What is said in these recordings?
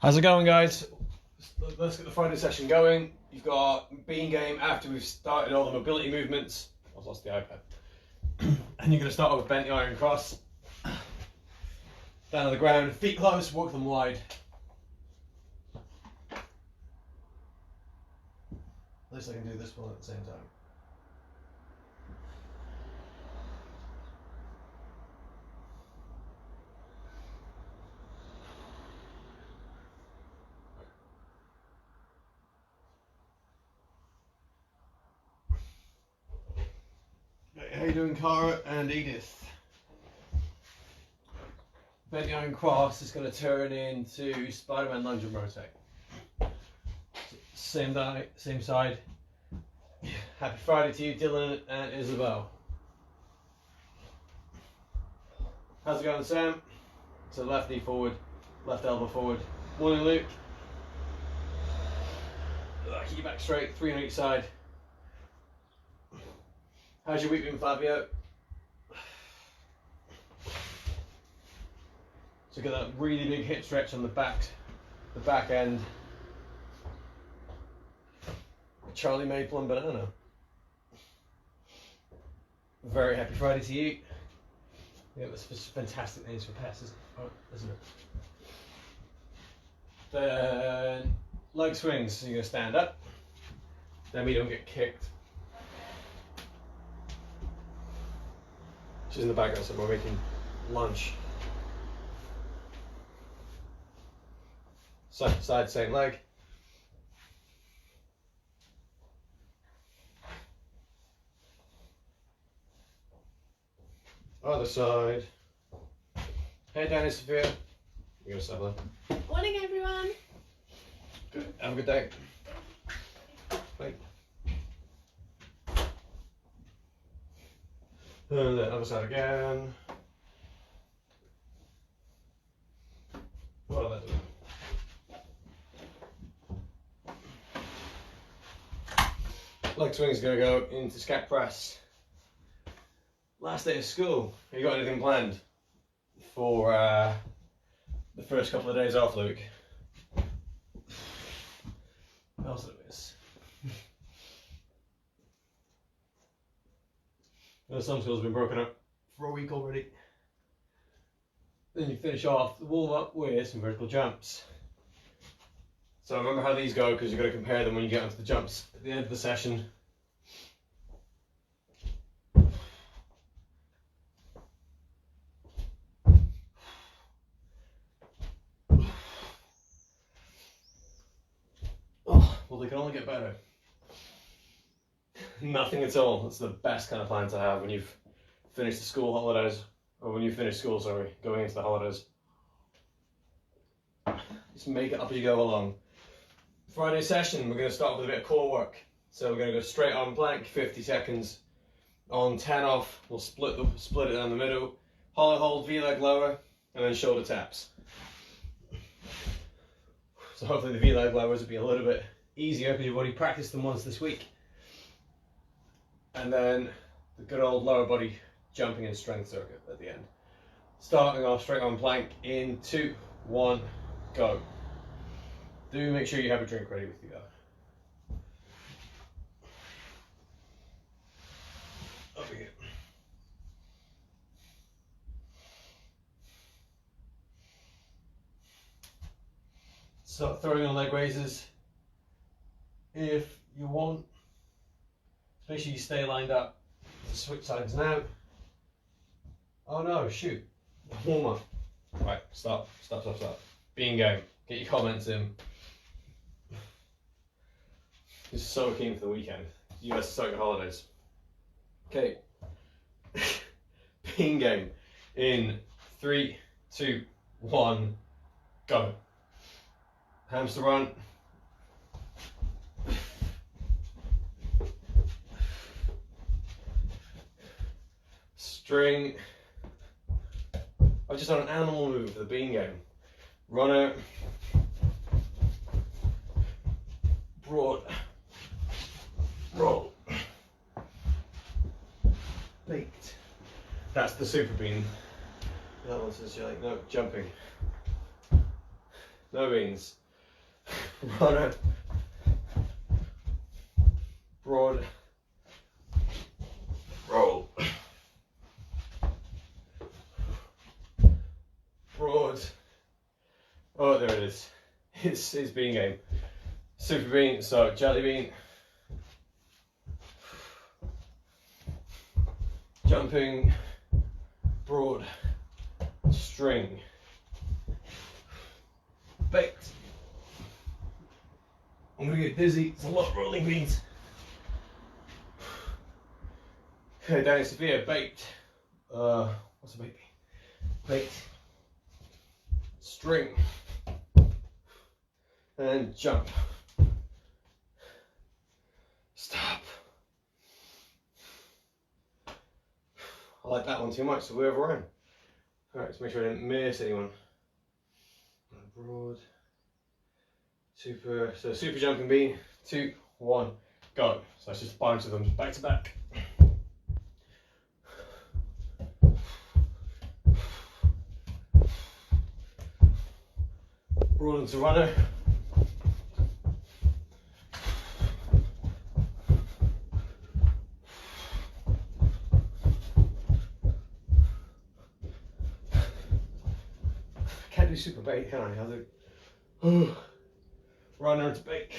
How's it going, guys? Let's get the Friday session going. You've got bean game after we've started all the mobility movements. I've lost the iPad. And you're going to start off with bent iron cross. Down on the ground, feet close, walk them wide. At least I can do this one at the same time. How you doing, Cara and Edith? Bent iron cross is going to turn into Spider-Man lunge and rotate. Same side. Happy Friday to you, Dylan and Isabel. How's it going, Sam? So left knee forward, left elbow forward. Morning, Luke. Keep your back straight, 3 on each side. How's your week been, Fabio? So get that really big hip stretch on the back end. Charlie Maple and banana. Very happy Friday to you. Yeah, that's fantastic names for pets, isn't it? Then leg swings. So you're gonna stand up. Then we don't get kicked. She's in the background, so we're making lunch. Side, same leg. Other side. Hey, Danny, Sophia. You're gonna stop there. Morning, everyone. Good. Have a good day. Bye. And the other side again. What are they doing? Leg swing is going to go into scat press. Last day of school. Have you got anything planned for the first couple of days off, Luke? What else did I miss? Some schools have been broken up for a week already. Then you finish off the warm up with some vertical jumps. So remember how these go, because you've got to compare them when you get onto the jumps at the end of the session. Oh, well, they can only get better. Nothing at all. It's the best kind of plan to have when you've finished the school holidays, or when you finish school, sorry, going into the holidays. Just make it up as you go along. Friday session, we're going to start with a bit of core work. So we're going to go straight on plank, 50 seconds. On 10 off, we'll split it down the middle. Hollow hold, V-leg lower, and then shoulder taps. So hopefully the V-leg lowers will be a little bit easier because you've already practiced them once this week. And then the good old lower body jumping and strength circuit at the end. Starting off straight on plank in 2, 1, go. Do make sure you have a drink ready with you though. Over here. Start throwing on leg raises if you want. Make sure you stay lined up. Switch sides now. Oh no, shoot. Warm up. Right, stop. Being game. Get your comments in. Just so keen for the weekend. You guys start your holidays. Okay. Being game. In 3, 2, 1, go. Hamster run. String. I've just done an animal move for the bean game. Runner. Broad. Roll. Baked. That's the super bean. That one says, like, no, jumping. no beans. Runner, broad, roll, broad. Oh, there it is. It's bean game. Super bean, so jelly bean, jumping, broad, string, baked. I'm gonna get dizzy. It's a lot of rolling beans. Okay, Danny Sophia, baked. What's a baked bean? Baked. String. And jump. Stop. I like that one too much, so we overran. Alright, let's make sure I didn't miss anyone. Broad. Super, so super jumping bean, 2, 1, go. So let's just bounce them back to back. Broad into runner. Can't do super bait, can I? I'll do runner to bake.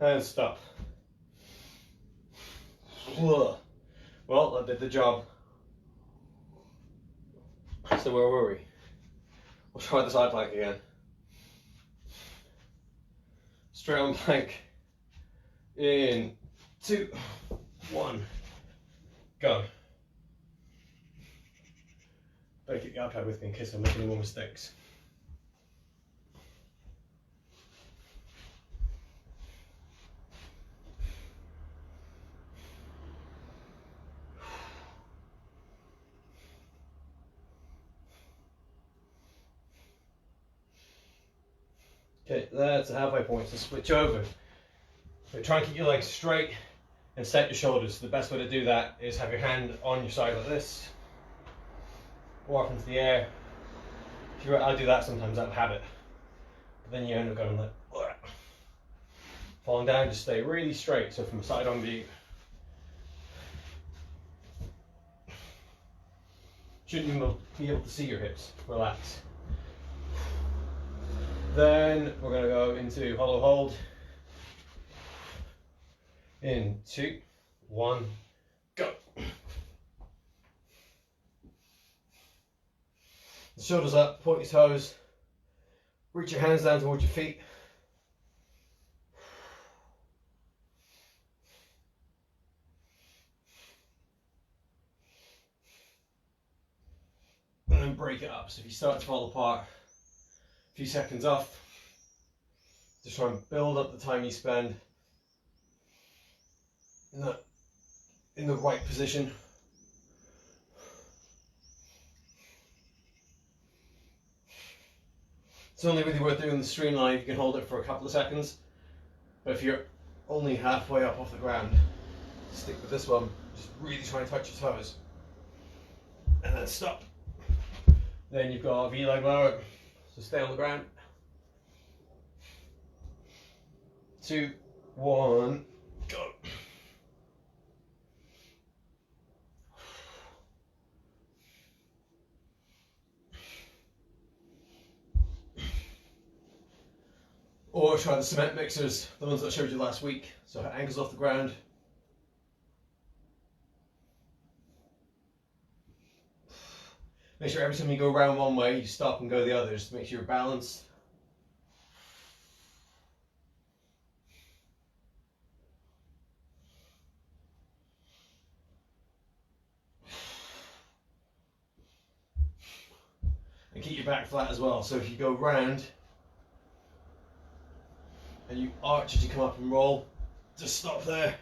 And stop. Well, I did the job. So where were we? We'll try the side plank again. Straight on plank. In 2, 1, go. Better keep the iPad with me in case I make any more mistakes. Okay, that's a halfway point, so switch over. So try and keep your legs straight and set your shoulders. The best way to do that is have your hand on your side like this, or up into the air. I do that sometimes out of habit, but then you end up going like, falling down. Just stay really straight, so from a side on view. Shouldn't even be able to see your hips. Relax. Then we're going to go into hollow hold. In 2, 1, go. The shoulders up, point your toes, reach your hands down towards your feet. And then break it up. So if you start to fall apart, a few seconds off, just try and build up the time you spend in the right position. It's only really worth doing the streamline if you can hold it for a couple of seconds. But if you're only halfway up off the ground, stick with this one. Just really try and touch your toes. And then stop. Then you've got a V-leg lower, so stay on the ground. 2, 1, go. Or try the cement mixers, the ones that I showed you last week. So ankles off the ground. Make sure every time you go around one way, you stop and go the other, just to make sure you're balanced. And keep your back flat as well. So if you go round and you arch as you come up and roll, just stop there.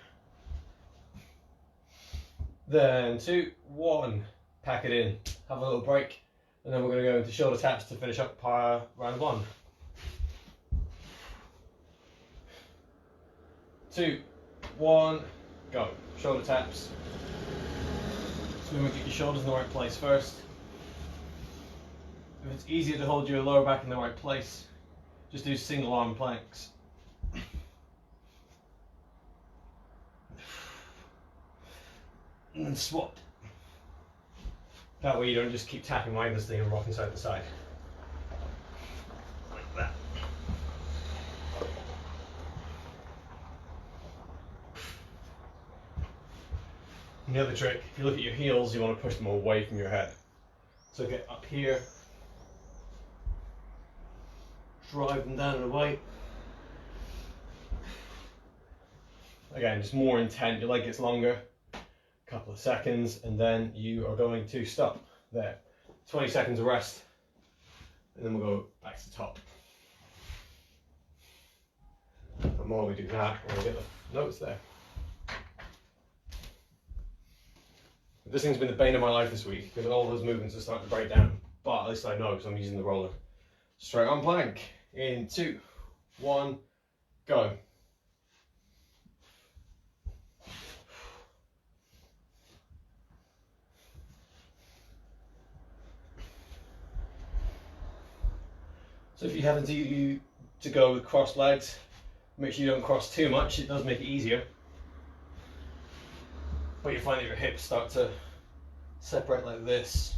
Then 2, 1, pack it in, have a little break, and then we're going to go into shoulder taps to finish up round 1. 2, 1, go. Shoulder taps. So we want to get your shoulders in the right place first. If it's easier to hold your lower back in the right place, just do single arm planks. And then swap. That way you don't just keep tapping mindlessly and rocking side to side. Like that. And the other trick, if you look at your heels, you want to push them away from your head. So get up here, drive them down and away. Again, just more intent, your leg gets longer. Couple of seconds, and then you are going to stop there. 20 seconds of rest, and then we'll go back to the top. And while we do that, we'll get the notes there. This thing's been the bane of my life this week because all those movements are starting to break down, but at least I know because I'm using the roller. Straight on plank in 2, 1, go. So if you happen to go with crossed legs, make sure you don't cross too much. It does make it easier, but you find that your hips start to separate like this.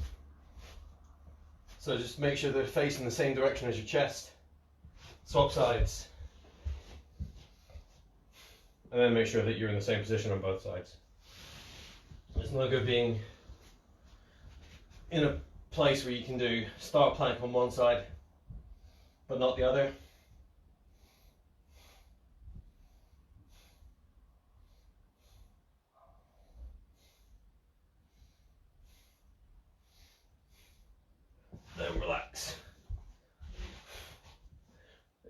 So just make sure they're facing the same direction as your chest. Swap sides, and then make sure that you're in the same position on both sides. It's no good being in a place where you can do start plank on one side but not the other. Then relax.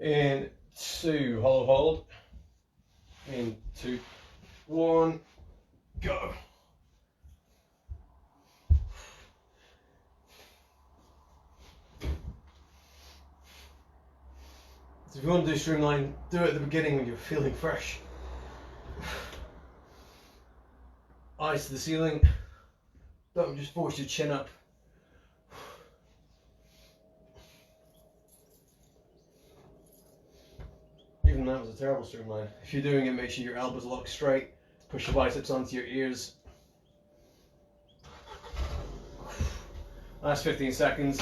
In 2, hollow hold. In 2, 1, go. So if you want to do streamline, do it at the beginning when you're feeling fresh. Eyes to the ceiling. Don't just force your chin up. Even that was a terrible streamline. If you're doing it, make sure your elbows lock straight. Push your biceps onto your ears. Last 15 seconds.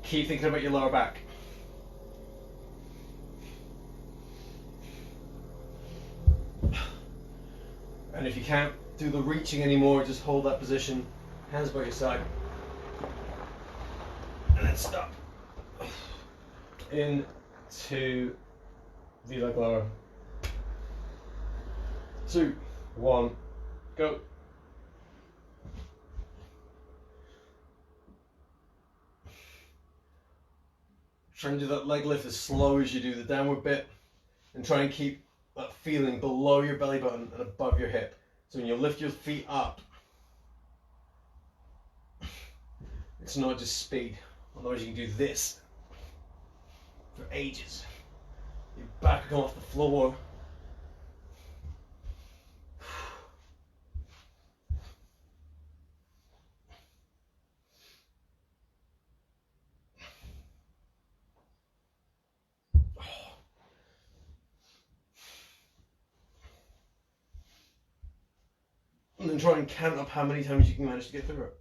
Keep thinking about your lower back. And if you can't do the reaching anymore, just hold that position, hands by your side, and then stop. Into V-leg lower. 2, 1, go. Try and do that leg lift as slow as you do the downward bit, and try and keep that feeling below your belly button and above your hip. So when you lift your feet up, it's not just speed. Otherwise you can do this for ages. Your back will come off the floor. And then try and count up how many times you can manage to get through it.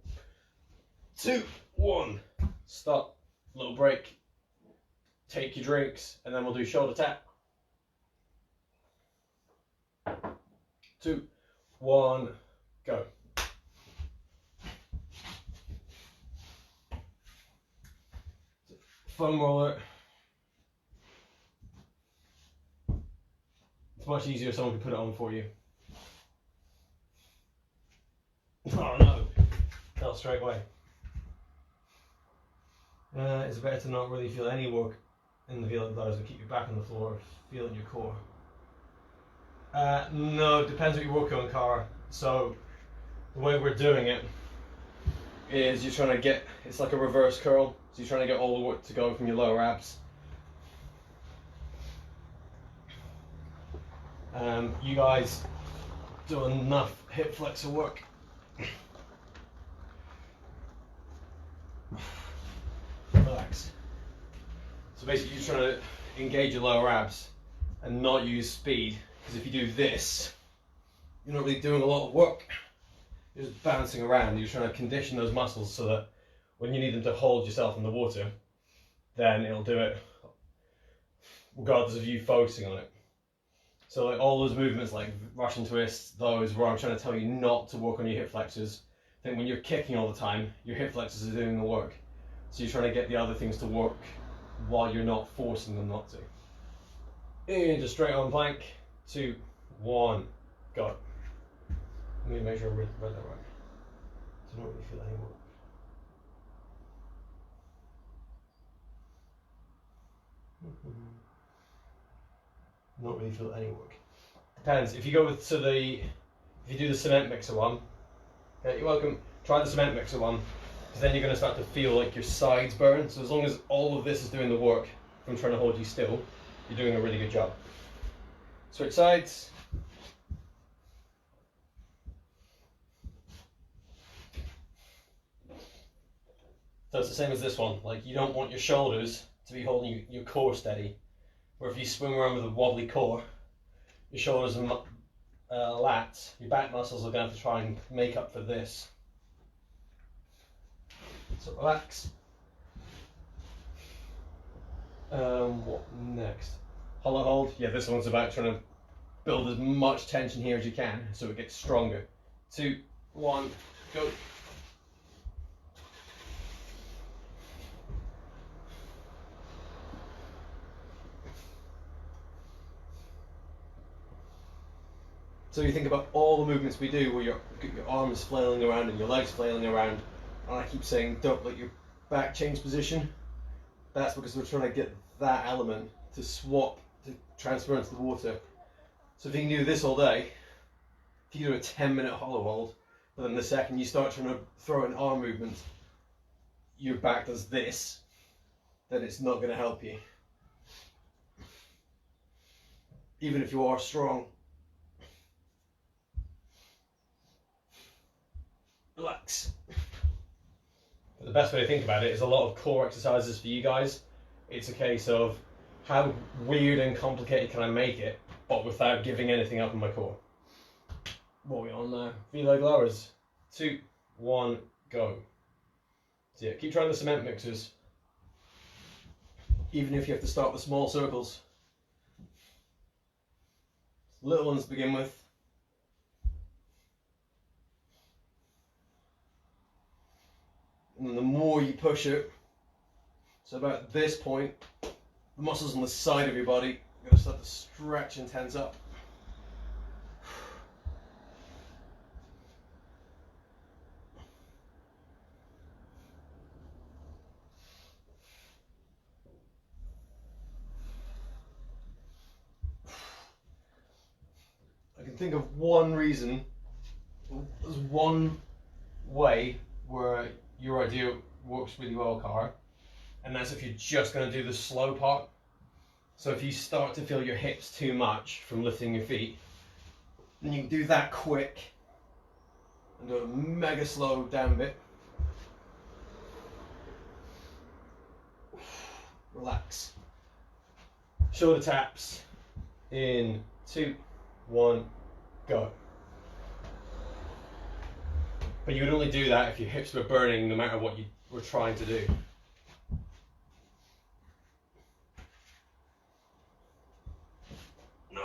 2, 1, stop, little break, take your drinks, and then we'll do shoulder tap. 2, 1, go. Foam roller. It's much easier if someone can put it on for you. Oh no, fell straight away. It's better to not really feel any work in the V-leg lows and keep your back on the floor, feeling your core. No, it depends what you're working on, Cara. So the way we're doing it is you're trying to get, it's like a reverse curl. So you're trying to get all the work to go from your lower abs. You guys done enough hip flexor work. Relax. So basically you're trying to engage your lower abs and not use speed, because if you do this, you're not really doing a lot of work. You're just bouncing around. You're trying to condition those muscles so that when you need them to hold yourself in the water, then it'll do it regardless of you focusing on it. So like all those movements like Russian twists, those where I'm trying to tell you not to work on your hip flexors, I think when you're kicking all the time, your hip flexors are doing the work. So you're trying to get the other things to work while you're not forcing them not to. Into straight on plank, 2, 1, go. Let me make sure I read that right. So I don't really feel any work. Not really feel any work. Depends. If you go with if you do the cement mixer one, okay, you're welcome. Try the cement mixer one, because then you're going to start to feel like your sides burn. So as long as all of this is doing the work from trying to hold you still, you're doing a really good job. Switch sides. So it's the same as this one. Like you don't want your shoulders to be holding your core steady. Where if you swing around with a wobbly core, your shoulders and lats, your back muscles are going to have to try and make up for this. So relax. What next? Hollow hold. Yeah, this one's about trying to build as much tension here as you can so it gets stronger. 2, 1, go. So you think about all the movements we do where your arms flailing around and your legs flailing around, and I keep saying don't let your back change position. That's because we're trying to get that element to swap, to transfer into the water. So if you can do this all day, if you do a 10-minute hollow hold, but then the second you start trying to throw an arm movement, your back does this, then it's not going to help you. Even if you are strong. Relax. But the best way to think about it is a lot of core exercises for you guys. It's a case of how weird and complicated can I make it, but without giving anything up in my core. What are we on now? V-leg lowers. 2, 1, go. So yeah, keep trying the cement mixers. Even if you have to start with small circles. Little ones to begin with. And then the more you push it, so about this point, the muscles on the side of your body are going to start to stretch and tense up. I can think of one reason, there's one way where your idea works really well, Cara, and that's if you're just going to do the slow part. So if you start to feel your hips too much from lifting your feet, then you can do that quick and do a mega slow down bit. Relax. Shoulder taps in 2, 1, go. But you would only do that if your hips were burning no matter what you were trying to do. No.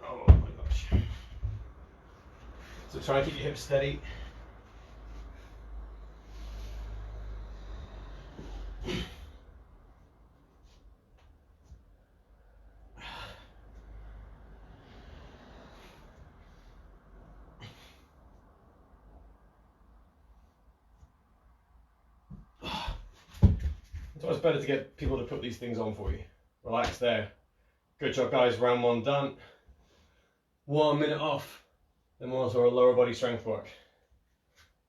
Oh my gosh. So try and keep your hips steady. It's always better to get people to put these things on for you. Relax there. Good job, guys. Round 1 done. 1 minute off. Then we'll on to our lower body strength work.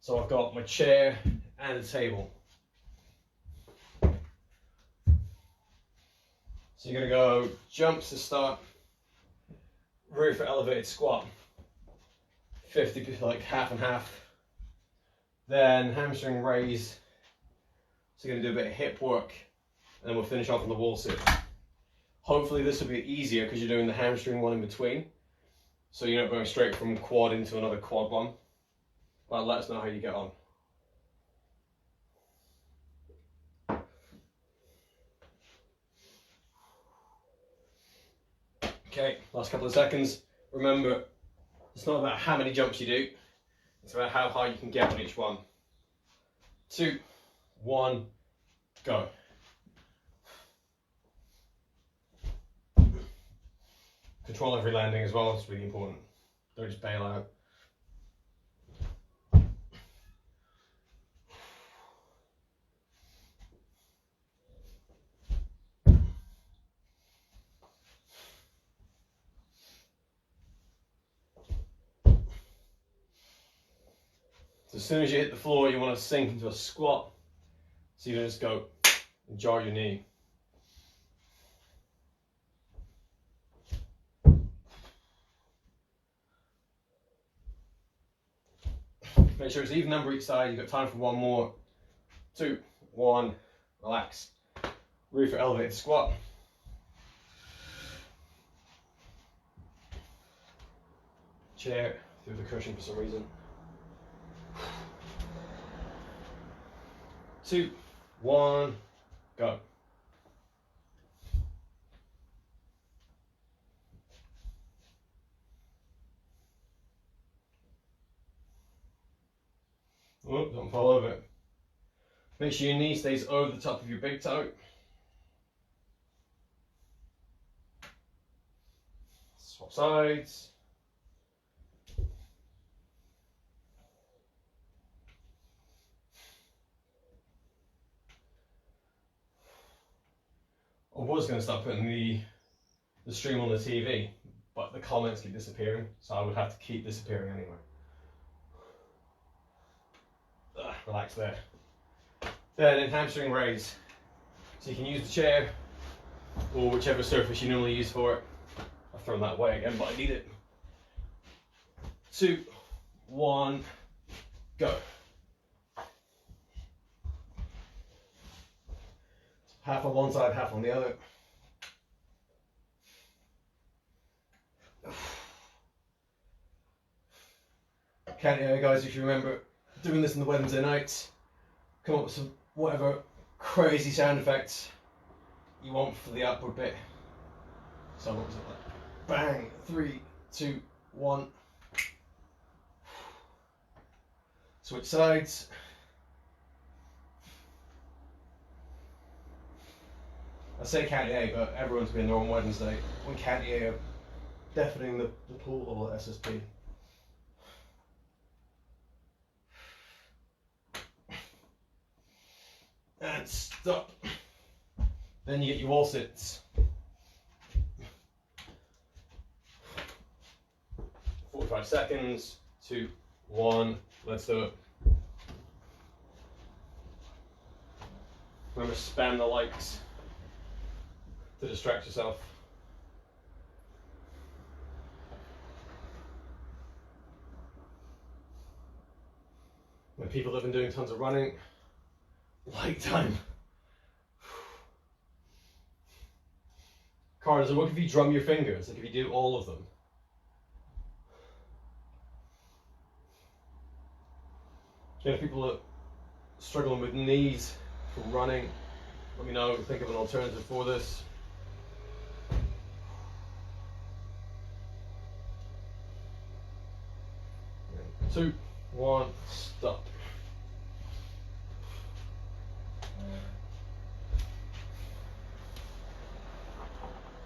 So I've got my chair and a table. So you're going to go jumps to start, rear foot elevated squat, 50, like half and half. Then hamstring raise. So you're going to do a bit of hip work, and then we'll finish off on the wall sit. Hopefully this will be easier because you're doing the hamstring one in between. So you're not going straight from quad into another quad one. But let us know how you get on. Okay, last couple of seconds. Remember, it's not about how many jumps you do, it's about how high you can get on each one. 2, 1, go. Control every landing as well, it's really important. Don't just bail out. So as soon as you hit the floor, you want to sink into a squat. So you just go and jar your knee. Make sure it's even number each side. You've got time for one more. 2, 1, relax. Rear foot elevated squat. Chair through the cushion for some reason. 2, 1, go. Oh, don't fall over it. Make sure your knee stays over the top of your big toe. Swap sides. I was going to start putting the stream on the TV, but the comments keep disappearing, so I would have to keep disappearing anyway. Relax there. Then in hamstring raise, so you can use the chair or whichever surface you normally use for it. I've thrown that away again, but I need it. 2, 1, go. Half on one side, half on the other. Can't you guys, if you remember doing this on the Wednesday nights, come up with some whatever crazy sound effects you want for the upward bit. So what was it like? Bang, 3, 2, 1. Switch sides. I say County A, but everyone's been there on Wednesday when County A are deafening the pool or SSP. And stop. Then you get your wall sits. 45 seconds, 2, 1, let's do it. Remember, spam the likes to distract yourself. When people have been doing tons of running, like time. Carl, does it work if you drum your fingers, like if you do all of them? If people are struggling with knees from running, let me know, think of an alternative for this. Two, 1, stop.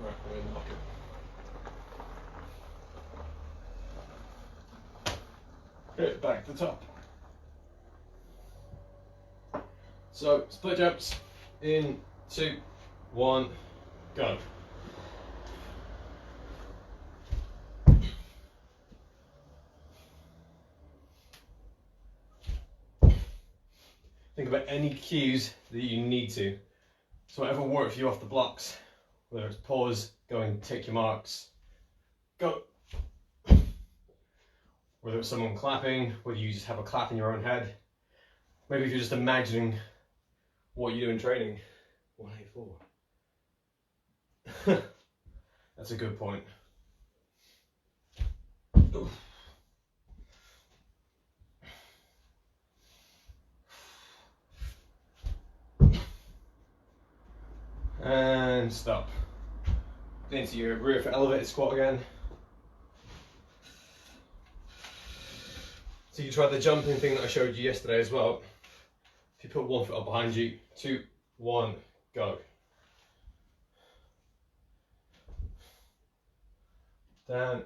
Right, we're in the bucket. Okay, back to the top. So, split jumps in 2, 1, go. Think about any cues that you need to. So whatever works for you off the blocks, Whether it's pause, go and take your marks, go. Whether it's someone clapping, whether you just have a clap in your own head. Maybe if you're just imagining what you do in training. 184. That's a good point. And stop. Into your rear foot elevated squat again. So you try the jumping thing that I showed you yesterday as well. If you put one foot up behind you, 2, 1, go. Down.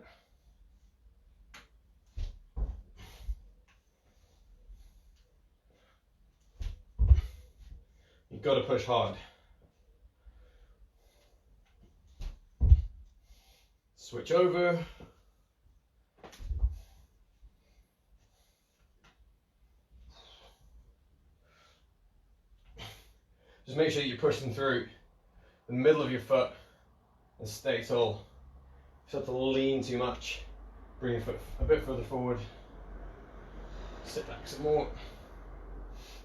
You've got to push hard. Switch over. Just make sure that you're pushing through the middle of your foot and stay tall. If you have to lean too much, bring your foot a bit further forward. Sit back some more.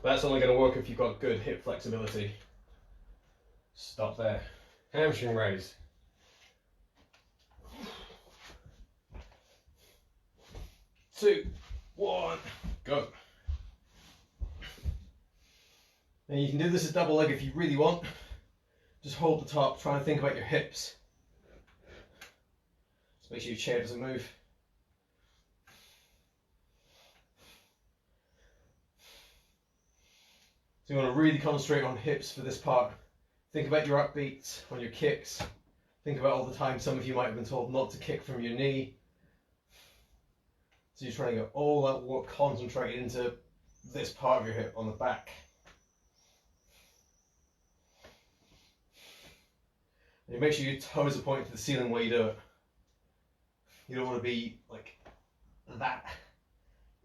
That's only going to work if you've got good hip flexibility. Stop there. Hamstring raise. Two, 1, go. Now you can do this as double leg if you really want. Just hold the top, try and think about your hips. Just make sure your chair doesn't move. So you want to really concentrate on hips for this part. Think about your upbeats on your kicks. Think about all the time some of you might have been told not to kick from your knee. So you're trying to get all that work concentrated into this part of your hip on the back. And you make sure your toes are pointing to the ceiling while you do it. You don't want to be like that.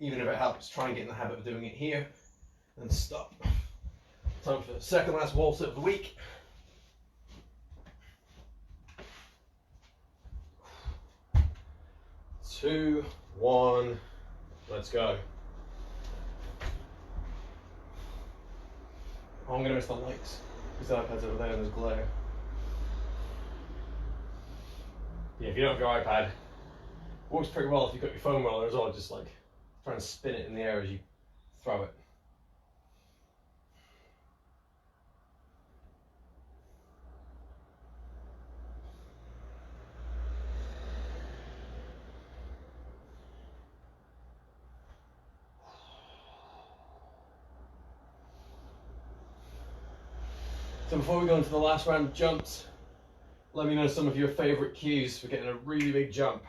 Even if it helps, try and get in the habit of doing it here. And stop. Time for the second last wall sit of the week. Two, 1, let's go. Oh, I'm going to miss the lights because the iPad's over there and there's glare. Yeah, if you don't have your iPad, it works pretty well if you've got your phone roller as well, just like try and spin it in the air as you throw it. So before we go into the last round of jumps, let me know some of your favourite cues for getting a really big jump.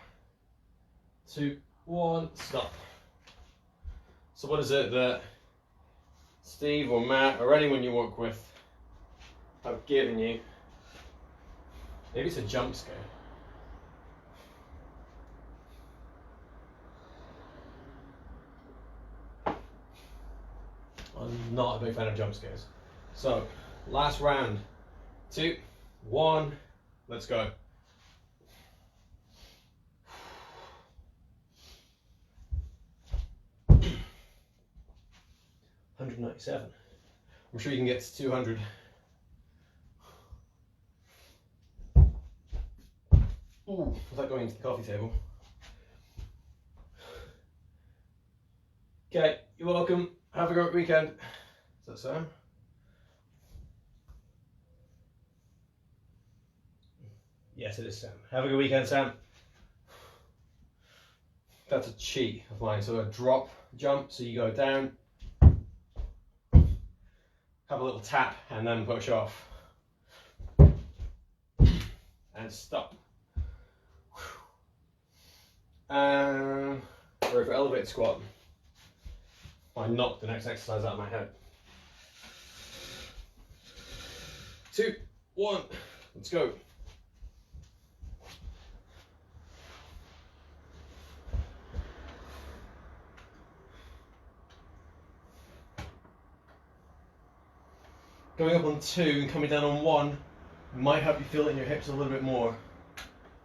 2, 1, stop. So what is it that Steve or Matt or anyone you work with have given you? Maybe it's a jump scare. I'm not a big fan of jump scares. So, last round. 2, 1, let's go. $197. I'm sure you can get to 200. Ooh, without going into the coffee table. Okay, you're welcome. Have a great weekend. Is that Sam? Yes, it is Sam. Have a good weekend, Sam. That's a cheat of mine. So a drop jump, so you go down, have a little tap, and then push off. And stop. Or for elevated squat, I knocked the next exercise out of my head. 2, 1, let's go. Going up on 2 and coming down on 1, It might help you feel it in your hips a little bit more.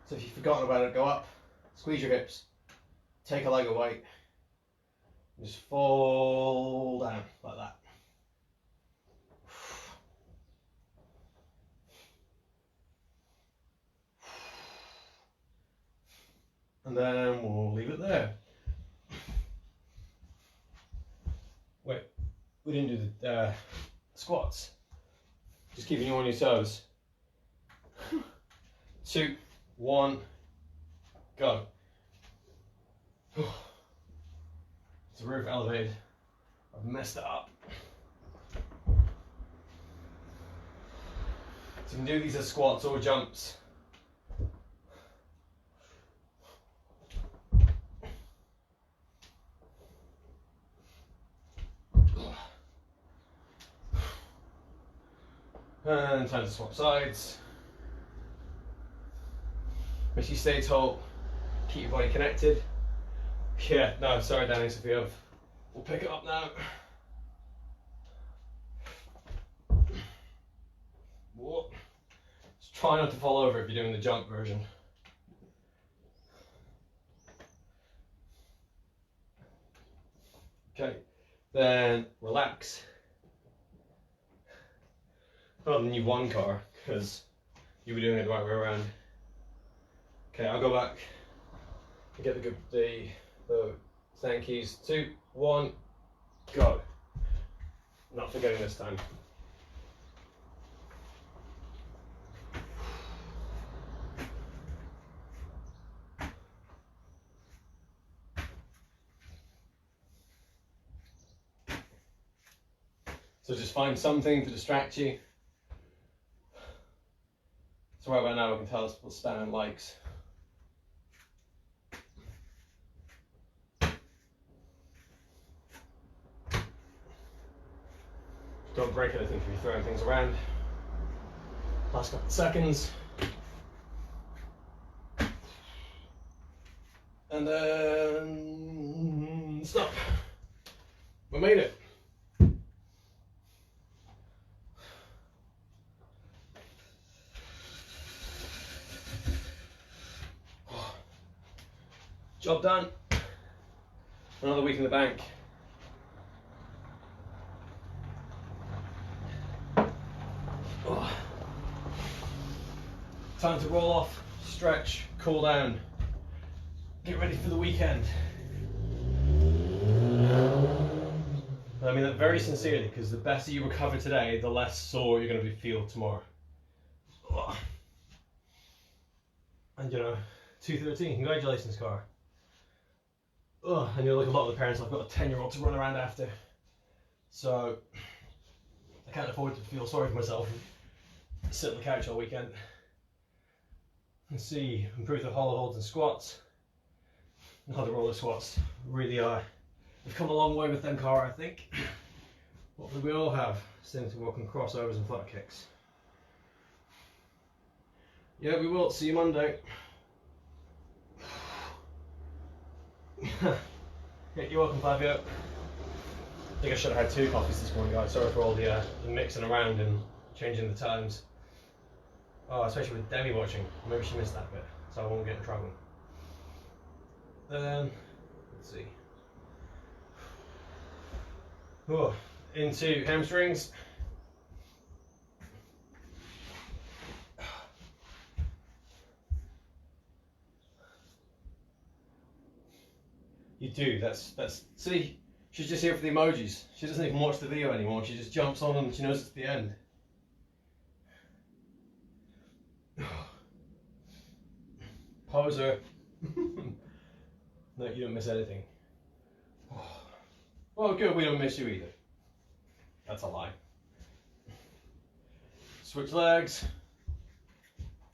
So if you've forgotten about it, go up, squeeze your hips, take a leg away, and just fall down like that. And then we'll leave it there. Wait, we didn't do the squats. Just keeping you on your toes. 2, 1, go. It's a roof elevated. I've messed it up. So you can do these as squats or jumps. And time to swap sides. Make sure you stay tall, keep your body connected. Yeah, no, sorry Danny, Sophia, we'll pick it up now. Whoa. Just try not to fall over if you're doing the jump version. Okay, then relax. Rather than you one car, because you'll be doing it the right way around. Okay, I'll go back and get the stand keys. 2, 1, go. Not forgetting this time. So just find something to distract you. So right about now we can tell us what Stan likes. Don't break anything if you're throwing things around. Last couple of seconds. And then stop. We made it. Job done. Another week in the bank. Oh. Time to roll off, stretch, cool down. Get ready for the weekend. I mean that very sincerely, because the better you recover today, the less sore you're going to feel tomorrow. Oh. And you know, 2:13, congratulations, Cara. Oh, and you're like a lot of the parents, I've got a 10-year-old to run around after. So, I can't afford to feel sorry for myself and sit on the couch all weekend. And see, improve the hollow holds and squats. Now the roller squats really are. We've come a long way with them, Cara, I think. Hopefully we all have, since we're working crossovers and flutter kicks. Yeah, we will. See you Monday. Yeah, you're welcome, Flavio. I think I should have had 2 coffees this morning, guys. Sorry for all the mixing around and changing the times. Oh, especially with Demi watching. Maybe she missed that bit, so I won't get in trouble. Let's see. Oh, into hamstrings. You do, that's, see, she's just here for the emojis. She doesn't even watch the video anymore, she just jumps on and she knows it's the end. Poser. No, you don't miss anything. Well, good, we don't miss you either. That's a lie. Switch legs.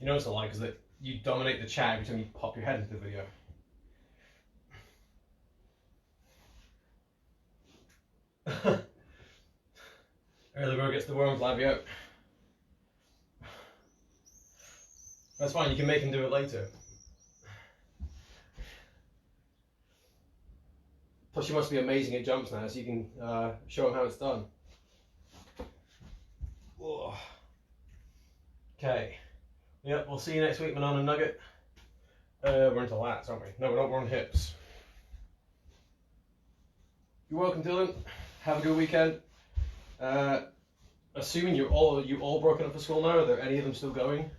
You know it's a lie because you dominate the chat every time you pop your head into the video. Early bird gets the worm, Flavio. That's fine, you can make him do it later. Plus, you must be amazing at jumps now, so you can show him how it's done. Whoa. Okay. Yep, we'll see you next week, Banana Nugget. We're into lats, aren't we? No, we're not, we're on hips. You're welcome, Dylan. Have a good weekend. Assuming you all broken up for school now, are there any of them still going?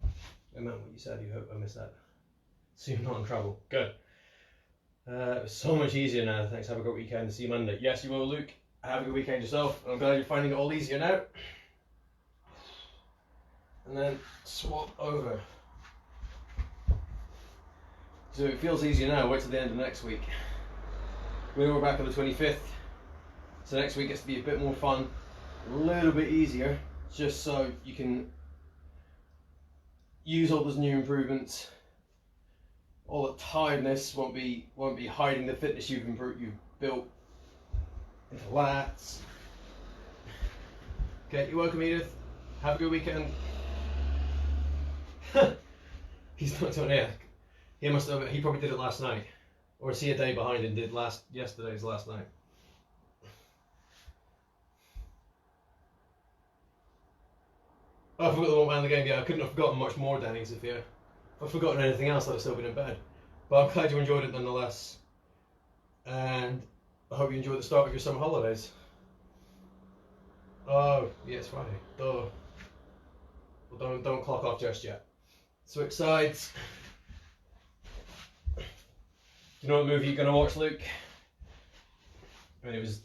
I remember what you said, you hope I missed that. So you're not in trouble. Good. So much easier now. Thanks, have a good weekend. See you Monday. Yes, you will, Luke. Have a good weekend yourself. I'm glad you're finding it all easier now. And then swap over. So it feels easier now. Wait till the end of next week. We're back on the 25th. So next week gets to be a bit more fun, a little bit easier, just so you can use all those new improvements. All the tiredness won't be hiding the fitness you've built into lats. Okay, you're welcome, Edith. Have a good weekend. He's not doing it. He probably did it last night, or is he a day behind and did yesterday's last night? Oh, I forgot the one man in the game. Yeah, I couldn't have forgotten much more, Danny, if I'd forgotten anything else, I'd have still been in bed. But I'm glad you enjoyed it nonetheless. And I hope you enjoyed the start of your summer holidays. Oh, yeah, it's Friday. Duh. Well, don't clock off just yet. Switch sides. Do you know what movie you're going to watch, Luke? I mean, it was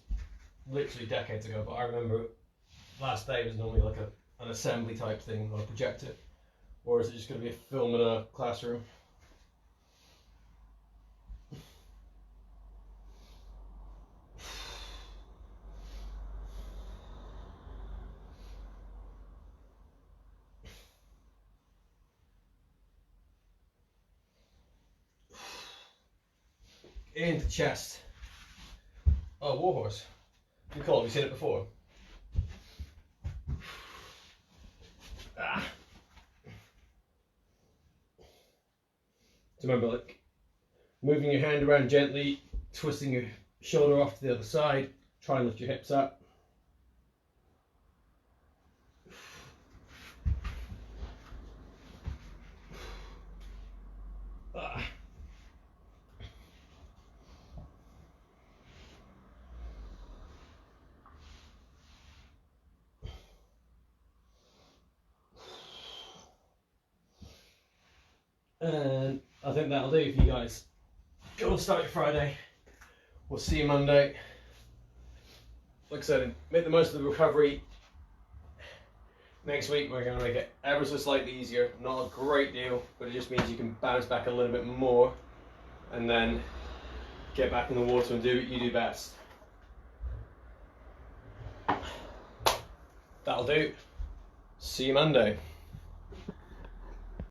literally decades ago, but I remember last day was normally like an assembly type thing on a projector. Or is it just going to be a film in a classroom? Into chest. Oh, warhorse. Good call. Have you seen it before? Ah. So remember, like, moving your hand around gently, twisting your shoulder off to the other side, try and lift your hips up. Ah. And I think that'll do for you guys. Go and start your Friday. We'll see you Monday. Like I said, make the most of the recovery. Next week we're going to make it ever so slightly easier. Not a great deal, but it just means you can bounce back a little bit more and then get back in the water and do what you do best. That'll do. See you Monday.